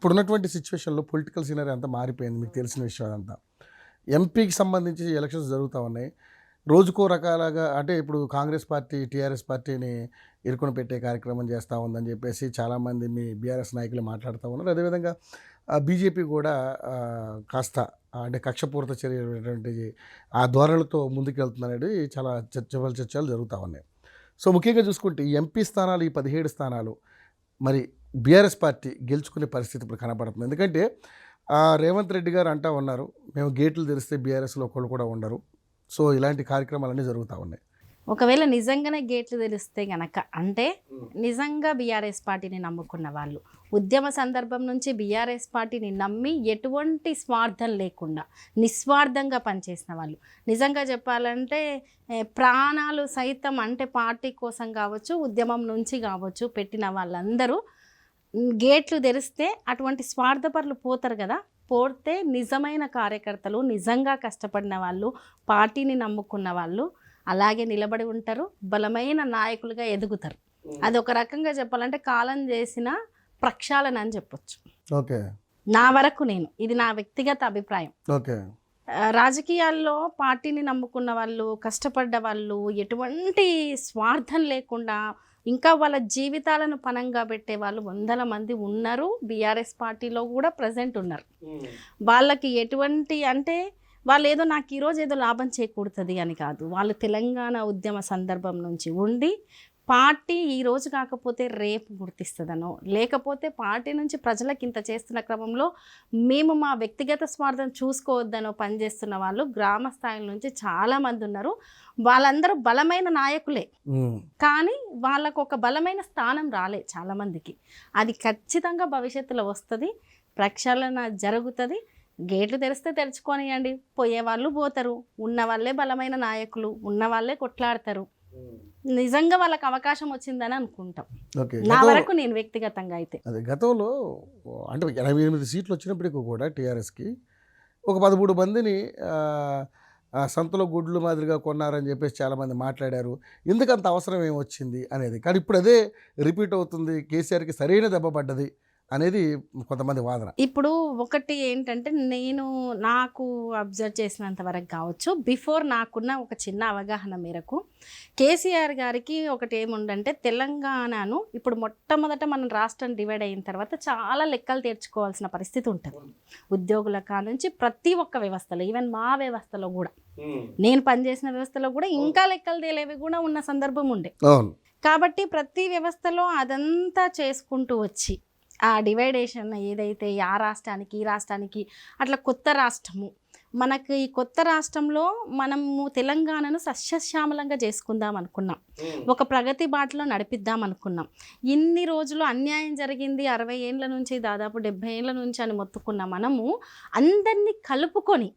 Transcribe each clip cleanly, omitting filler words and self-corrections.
ఇప్పుడున్నటువంటి సిచ్యువేషన్లో political scenery అంతా మారిపోయింది, మీకు తెలిసిన విషయం అదంతా. ఎంపీకి సంబంధించి ఎలక్షన్స్ జరుగుతూ ఉన్నాయి. రోజుకో రకాలుగా అంటే ఇప్పుడు కాంగ్రెస్ పార్టీ టీఆర్ఎస్ పార్టీని ఇరుకుని పెట్టే కార్యక్రమం చేస్తూ ఉందని చెప్పేసి చాలామంది మీ బీఆర్ఎస్ నాయకులు మాట్లాడుతూ ఉన్నారు. అదేవిధంగా బీజేపీ కూడా కాస్త అంటే కక్షపూరిత చర్యటువంటి ఆ ధోరణులతో ముందుకు వెళ్తుందనేది చాలా చర్చలు జరుగుతూ ఉన్నాయి. సో ముఖ్యంగా చూసుకుంటే ఈ ఎంపీ స్థానాలు, ఈ 17 స్థానాలు మరి బీఆర్ఎస్ పార్టీ గెలుచుకునే పరిస్థితి ఇప్పుడు కనపడుతుంది. ఎందుకంటే రేవంత్ రెడ్డి గారు అంటూ ఉన్నారు, మేము గేట్లు తెరిస్తే బీఆర్ఎస్లో ఒకళ్ళు కూడా ఉండరు. సో ఇలాంటి కార్యక్రమాలన్నీ జరుగుతూ ఉన్నాయి. ఒకవేళ నిజంగానే గేట్లు తెలిస్తే గనక అంటే నిజంగా బీఆర్ఎస్ పార్టీని నమ్ముకున్న వాళ్ళు, ఉద్యమ సందర్భం నుంచి బీఆర్ఎస్ పార్టీని నమ్మి ఎటువంటి స్వార్థం లేకుండా నిస్వార్థంగా పనిచేసిన వాళ్ళు, నిజంగా చెప్పాలంటే ప్రాణాలు సైతం అంటే పార్టీ కోసం కావచ్చు, ఉద్యమం నుంచి కావచ్చు పెట్టిన వాళ్ళందరూ గేట్లు తెరిస్తే అటువంటి స్వార్థపరులు పోతారు కదా. పోతే నిజమైన కార్యకర్తలు, నిజంగా కష్టపడిన వాళ్ళు, పార్టీని నమ్ముకున్న వాళ్ళు అలాగే నిలబడి ఉంటారు, బలమైన నాయకులుగా ఎదుగుతారు. అది ఒక రకంగా చెప్పాలంటే కాలం చేసిన ప్రక్షాళన అని చెప్పొచ్చు. ఓకే, నా వరకు ఇది నా వ్యక్తిగత అభిప్రాయం. ఓకే, రాజకీయాల్లో పార్టీని నమ్ముకున్న వాళ్ళు, కష్టపడ్డ వాళ్ళు, ఎటువంటి స్వార్థం లేకుండా ఇంకా వాళ్ళ జీవితాలను పణంగా పెట్టే వాళ్ళు వందల మంది ఉన్నారు. బీఆర్ఎస్ పార్టీలో కూడా ప్రజెంట్ ఉన్నారు. వాళ్ళకి ఎటువంటి అంటే వాళ్ళు ఏదో నాకు ఈరోజు ఏదో లాభం చేకూడుతుంది అని కాదు. వాళ్ళు తెలంగాణ ఉద్యమ సందర్భం నుంచి ఉండి పార్టీ ఈరోజు కాకపోతే రేపు గుర్తిస్తుందనో, లేకపోతే పార్టీ నుంచి ప్రజలకు ఇంత చేస్తున్న క్రమంలో మేము మా వ్యక్తిగత స్వార్థం చూసుకోవద్దనో పనిచేస్తున్న వాళ్ళు గ్రామ స్థాయిల నుంచి చాలామంది ఉన్నారు. వాళ్ళందరూ బలమైన నాయకులే, కానీ వాళ్ళకు ఒక బలమైన స్థానం రాలే చాలామందికి. అది ఖచ్చితంగా భవిష్యత్తులో వస్తుంది, ప్రక్షాళన జరుగుతుంది. గేట్లు తెరిస్తే తెరుచుకోనియండి, పోయేవాళ్ళు పోతారు, ఉన్న వాళ్ళే బలమైన నాయకులు, ఉన్న వాళ్ళే కొట్లాడతారు. నిజంగా వాళ్ళకి అవకాశం వచ్చిందని అనుకుంటాం. నా వరకు నేను వ్యక్తిగతంగా అయితే అదే గతంలో అంటే 88 సీట్లు వచ్చినప్పటికీ కూడా టీఆర్ఎస్కి ఒక 13 మందిని సంతలో గుడ్లు మాదిరిగా కొన్నారని చెప్పేసి చాలామంది మాట్లాడారు. ఎందుకంత అవసరం ఏమొచ్చింది అనేది. కానీ ఇప్పుడు అదే రిపీట్ అవుతుంది, కేసీఆర్కి సరైన దెబ్బ పడ్డది అనేది కొంతమంది వాదన. ఇప్పుడు ఒకటి ఏంటంటే నాకు అబ్జర్వ్ చేసినంత వరకు కావచ్చు, బిఫోర్ నాకున్న ఒక చిన్న అవగాహన మేరకు కేసీఆర్ గారికి ఒకటి ఏముందంటే తెలంగాణను ఇప్పుడు మొట్టమొదట మనం రాష్ట్రం డివైడ్ అయిన తర్వాత చాలా లెక్కలు తీర్చుకోవాల్సిన పరిస్థితి ఉంటుంది. ఉద్యోగుల కానుంచి ప్రతి ఒక్క వ్యవస్థలో, ఈవెన్ మా వ్యవస్థలో కూడా, నేను పనిచేసిన వ్యవస్థలో కూడా ఇంకా లెక్కలు తేలేవి కూడా ఉన్న సందర్భం ఉండే. కాబట్టి ప్రతి వ్యవస్థలో అదంతా చేసుకుంటూ వచ్చి ఆ డివైడేషన్ ఏదైతే ఆ రాష్ట్రానికి ఈ రాష్ట్రానికి అట్లా కొత్త రాష్ట్రము మనకు, ఈ కొత్త రాష్ట్రంలో మనము తెలంగాణను సస్యశ్యామలంగా చేసుకుందాం అనుకున్నాం, ఒక ప్రగతి బాటలో నడిపిద్దాం అనుకున్నాం. ఇన్ని రోజులు అన్యాయం జరిగింది, 60 ఏళ్ళ నుంచి దాదాపు 70 ఏళ్ళ నుంచి అని మొత్తుకున్న మనము అందరినీ కలుపుకొని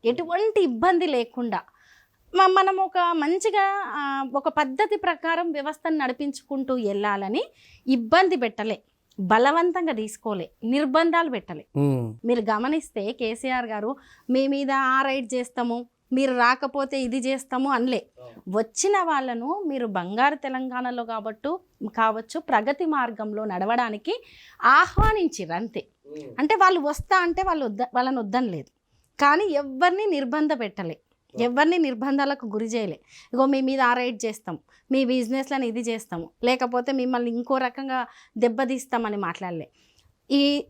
ఎటువంటి ఇబ్బంది లేకుండా మనం ఒక మంచిగా ఒక పద్ధతి ప్రకారం వ్యవస్థను నడిపించుకుంటూ వెళ్ళాలని ఇబ్బంది పెట్టలే, బలవంతంగా తీసుకోలే, నిర్బంధాలు పెట్టలే. మీరు గమనిస్తే కేసీఆర్ గారు మీ మీద ఆ రైడ్ చేస్తాము, మీరు రాకపోతే ఇది చేస్తాము అనలే. వచ్చిన వాళ్ళను మీరు బంగారు తెలంగాణలో కావచ్చు ప్రగతి మార్గంలో నడవడానికి ఆహ్వానించిర్రు అంతే. అంటే వాళ్ళు వస్తా అంటే వాళ్ళని వద్దనలేదు, కానీ ఎవరిని నిర్బంధ పెట్టలే, ఎవరిని నిర్బంధాలకు గురి చేయలే. ఇగో మీ మీద ఆ రైడ్ చేస్తాం, మీ బిజినెస్లను ఇది చేస్తాము, లేకపోతే మిమ్మల్ని ఇంకో రకంగా దెబ్బతీస్తామని మాట్లాడలే.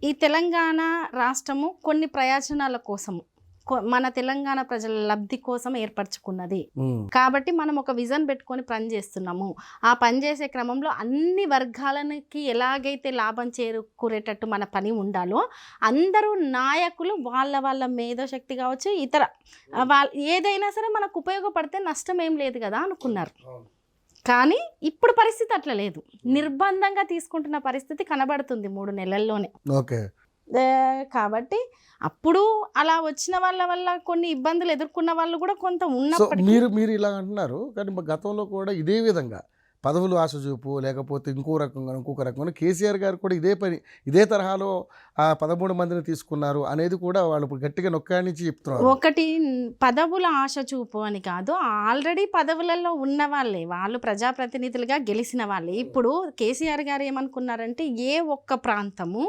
ఈ తెలంగాణ రాష్ట్రము కొన్ని ప్రయోజనాల కోసము, మన తెలంగాణ ప్రజల లబ్ధి కోసం ఏర్పరచుకున్నది. కాబట్టి మనం ఒక విజన్ పెట్టుకొని పని చేస్తున్నాము. ఆ పని చేసే క్రమంలో అన్ని వర్గాలకి ఎలాగైతే లాభం చేకూరేటట్టు మన పని ఉండాలో, అందరూ నాయకులు వాళ్ళ మేధోశక్తి కావచ్చు, ఇతర ఏదైనా సరే మనకు ఉపయోగపడితే నష్టం ఏం లేదు కదా అనుకున్నారు. కానీ ఇప్పుడు పరిస్థితి అట్లా లేదు, నిర్బంధంగా తీసుకుంటున్న పరిస్థితి కనబడుతుంది 3 నెలల్లోనే. ఓకే, కాబట్టి అప్పుడు అలా వచ్చిన వాళ్ళ వల్ల కొన్ని ఇబ్బందులు ఎదుర్కొన్న వాళ్ళు కూడా కొంత ఉన్నప్పటికీ మీరు ఇలా అంటున్నారు. కానీ గతంలో కూడా ఇదే విధంగా పదవులు ఆశ చూపు, లేకపోతే ఇంకొక రకంగా కేసీఆర్ గారు కూడా ఇదే తరహాలో ఆ 13 మందిని తీసుకున్నారు అనేది కూడా వాళ్ళు గట్టిగా నొక్కానించి చెప్తున్నారు. ఒకటి పదవుల ఆశ చూపు అని కాదు, ఆల్రెడీ పదవులలో ఉన్న వాళ్ళే, వాళ్ళు ప్రజాప్రతినిధులుగా గెలిచిన వాళ్ళే. ఇప్పుడు కేసీఆర్ గారు ఏమనుకున్నారంటే ఏ ఒక్క ప్రాంతము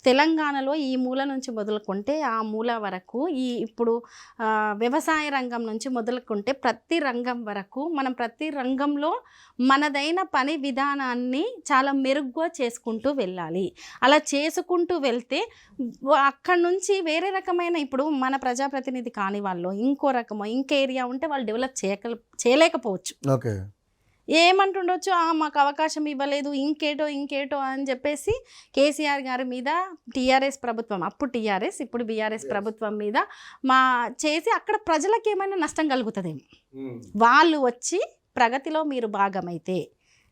తెలంగాణలో ఈ మూల నుంచి మొదలుకుంటే ఆ మూల వరకు ఇప్పుడు వ్యవసాయ రంగం నుంచి మొదలుకుంటే ప్రతి రంగం వరకు మనం ప్రతి రంగంలో మనదైన పని విధానాన్ని చాలా మెరుగ్గా చేసుకుంటూ వెళ్ళాలి. అలా చేసుకుంటూ వెళ్తే అక్కడి నుంచి వేరే రకమైన ఇప్పుడు మన ప్రజాప్రతినిధి కాని వాళ్ళు ఇంకో రకమో ఇంకో ఏరియా ఉంటే వాళ్ళు డెవలప్ చేయలేకపోవచ్చు. ఓకే, ఏమంటుండొచ్చు, మాకు అవకాశం ఇవ్వలేదు ఇంకేటో అని చెప్పేసి కేసీఆర్ గారి మీద టీఆర్ఎస్ ప్రభుత్వం, అప్పుడు టీఆర్ఎస్ ఇప్పుడు బీఆర్ఎస్ ప్రభుత్వం మీద చేసి అక్కడ ప్రజలకు ఏమైనా నష్టం కలుగుతుందేమో. వాళ్ళు వచ్చి ప్రగతిలో మీరు భాగమైతే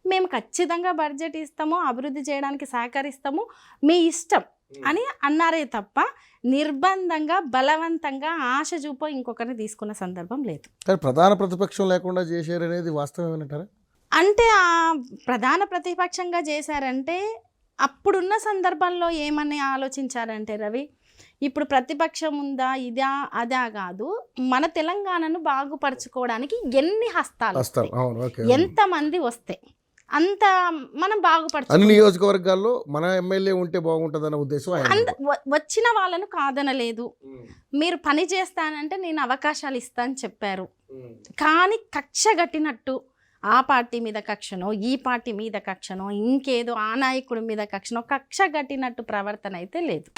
మేము ఖచ్చితంగా బడ్జెట్ ఇస్తాము, అభివృద్ధి చేయడానికి సహకరిస్తాము, మీ ఇష్టం అని అన్నారే తప్ప నిర్బంధంగా బలవంతంగా ఆశ చూపో ఇంకొకరిని తీసుకున్న సందర్భం లేదు. ప్రధాన ప్రతిపక్షం లేకుండా చేశారనేది వాస్తవం ఏమంటారా? అంటే ఆ ప్రధాన ప్రతిపక్షంగా చేశారంటే అప్పుడున్న సందర్భంలో ఏమని ఆలోచించారంటే రవి, ఇప్పుడు ప్రతిపక్షం ఉందా ఇదా అదా కాదు, మన తెలంగాణను బాగుపరచుకోవడానికి ఎన్ని హస్తాలు ఎంతమంది వస్తే అంత మనం బాగుపరచు. అన్ని నియోజకవర్గాల్లో మన ఎమ్మెల్యే ఉంటే బాగుంటుందన్న ఉద్దేశం. వచ్చిన వాళ్ళను కాదనలేదు, మీరు పని చేస్తానంటే నేను అవకాశాలు ఇస్తాను చెప్పారు. కానీ కక్ష గట్టినట్టు ఆ పార్టీ మీద కక్షనో ఈ పార్టీ మీద కక్షనో ఇంకేదో ఆ నాయకుడి మీద కక్షనో కక్ష గట్టినట్టు ప్రవర్తన అయితే లేదు.